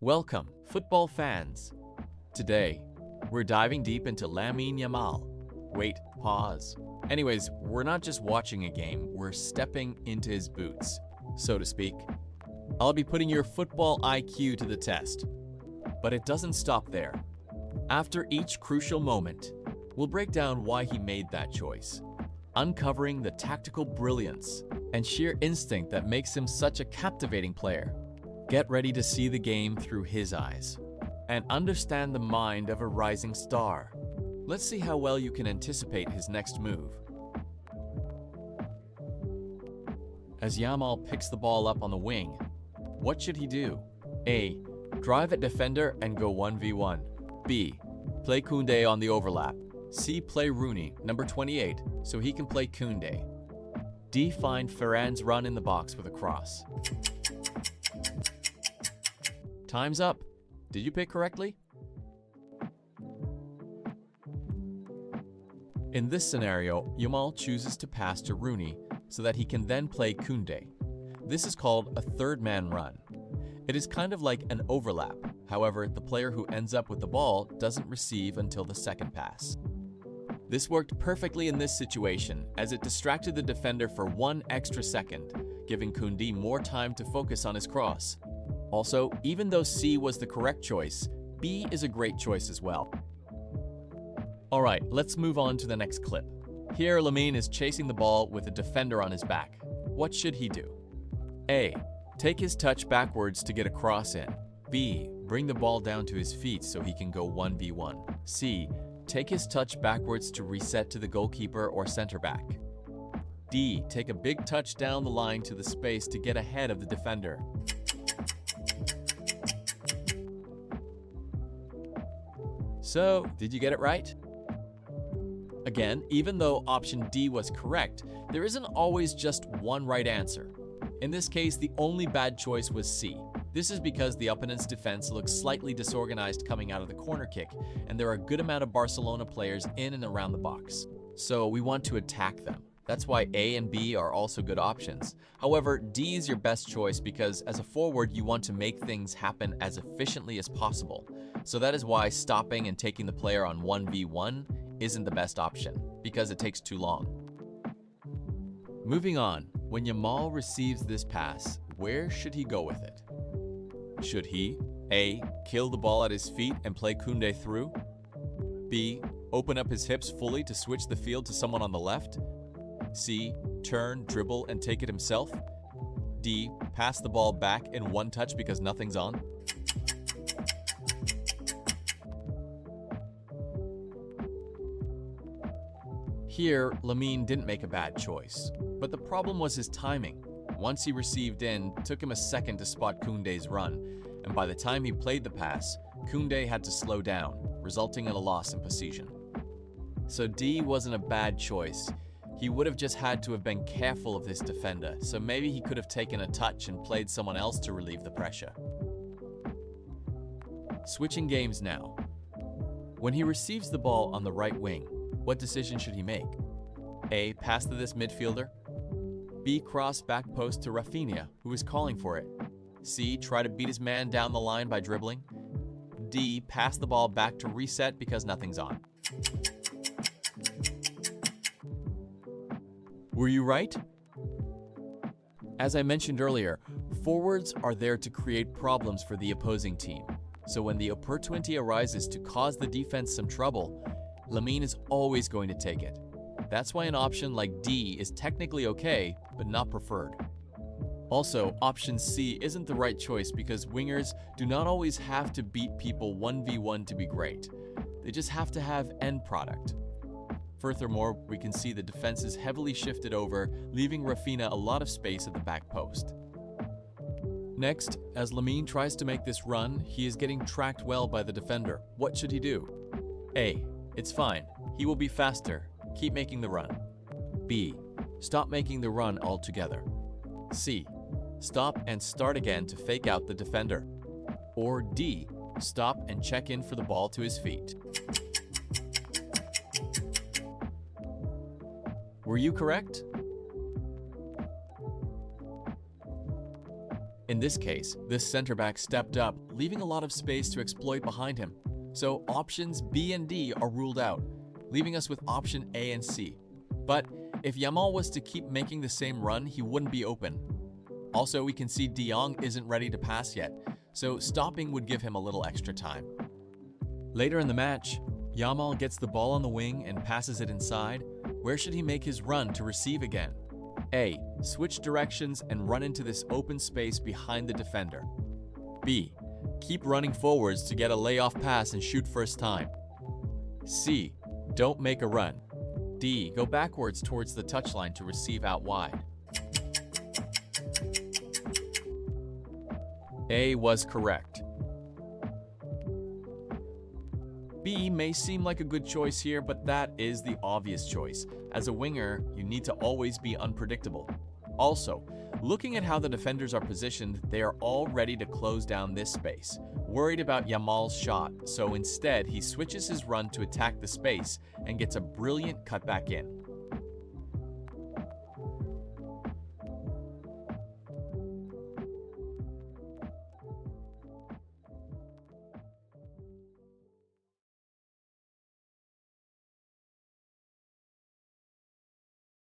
Welcome, football fans. Today, we're diving deep into Lamine Yamal. Wait, pause. Anyways, we're not just watching a game, we're stepping into his boots, so to speak. I'll be putting your football IQ to the test. But it doesn't stop there. After each crucial moment, we'll break down why he made that choice, uncovering the tactical brilliance and sheer instinct that makes him such a captivating player. Get ready to see the game through his eyes and understand the mind of a rising star. Let's see how well you can anticipate his next move. As Yamal picks the ball up on the wing, what should he do? A. Drive at defender and go 1v1. B. Play Koundé on the overlap. C. Play Rooney, number 28, so he can play Koundé. D. Find Ferran's run in the box with a cross. Time's up. Did you pick correctly? In this scenario, Yamal chooses to pass to Rooney so that he can then play Koundé. This is called a third-man run. It is kind of like an overlap. However, the player who ends up with the ball doesn't receive until the second pass. This worked perfectly in this situation as it distracted the defender for 1 extra second, giving Koundé more time to focus on his cross. Also, even though C was the correct choice, B is a great choice as well. Alright, let's move on to the next clip. Here, Lamine is chasing the ball with a defender on his back. What should he do? A. Take his touch backwards to get a cross in. B. Bring the ball down to his feet so he can go 1v1. C. Take his touch backwards to reset to the goalkeeper or center back. D. Take a big touch down the line to the space to get ahead of the defender. So, did you get it right? Again, even though option D was correct, there isn't always just one right answer. In this case, the only bad choice was C. This is because the opponent's defense looks slightly disorganized coming out of the corner kick, and there are a good amount of Barcelona players in and around the box. So we want to attack them. That's why A and B are also good options. However, D is your best choice because as a forward, you want to make things happen as efficiently as possible. So that is why stopping and taking the player on 1v1 isn't the best option, because it takes too long. Moving on, when Yamal receives this pass, where should he go with it? Should he A. Kill the ball at his feet and play Koundé through? B. Open up his hips fully to switch the field to someone on the left? C. Turn, dribble, and take it himself? D. Pass the ball back in one touch because nothing's on? Here, Lamine didn't make a bad choice, but the problem was his timing. Once he received in, it took him a second to spot Koundé's run, and by the time he played the pass, Koundé had to slow down, resulting in a loss in possession. So D wasn't a bad choice. He would have just had to have been careful of this defender, so maybe he could have taken a touch and played someone else to relieve the pressure. Switching games now. When he receives the ball on the right wing, what decision should he make? A. Pass to this midfielder. B. Cross back post to Rafinha, who is calling for it. C. Try to beat his man down the line by dribbling. D. Pass the ball back to reset because nothing's on. Were you right? As I mentioned earlier, forwards are there to create problems for the opposing team. So when the opportunity arises to cause the defense some trouble, Lamine is always going to take it. That's why an option like D is technically okay, but not preferred. Also, option C isn't the right choice because wingers do not always have to beat people 1v1 to be great. They just have to have end product. Furthermore, we can see the defense is heavily shifted over, leaving Rafinha a lot of space at the back post. Next, as Lamine tries to make this run, he is getting tracked well by the defender. What should he do? A. It's fine. He will be faster. Keep making the run. B. Stop making the run altogether. C. Stop and start again to fake out the defender. Or D. Stop and check in for the ball to his feet. Were you correct? In this case, this center back stepped up, leaving a lot of space to exploit behind him. So options B and D are ruled out, leaving us with option A and C. But if Yamal was to keep making the same run, he wouldn't be open. Also, we can see De Jong isn't ready to pass yet, so stopping would give him a little extra time. Later in the match, Yamal gets the ball on the wing and passes it inside. Where should he make his run to receive again? A. Switch directions and run into this open space behind the defender. B. Keep running forwards to get a layoff pass and shoot first time. C. Don't make a run. D. Go backwards towards the touchline to receive out wide. A was correct. B may seem like a good choice here, but that is the obvious choice. As a winger, you need to always be unpredictable. Also, looking at how the defenders are positioned, they are all ready to close down this space, worried about Yamal's shot, so instead he switches his run to attack the space and gets a brilliant cutback in.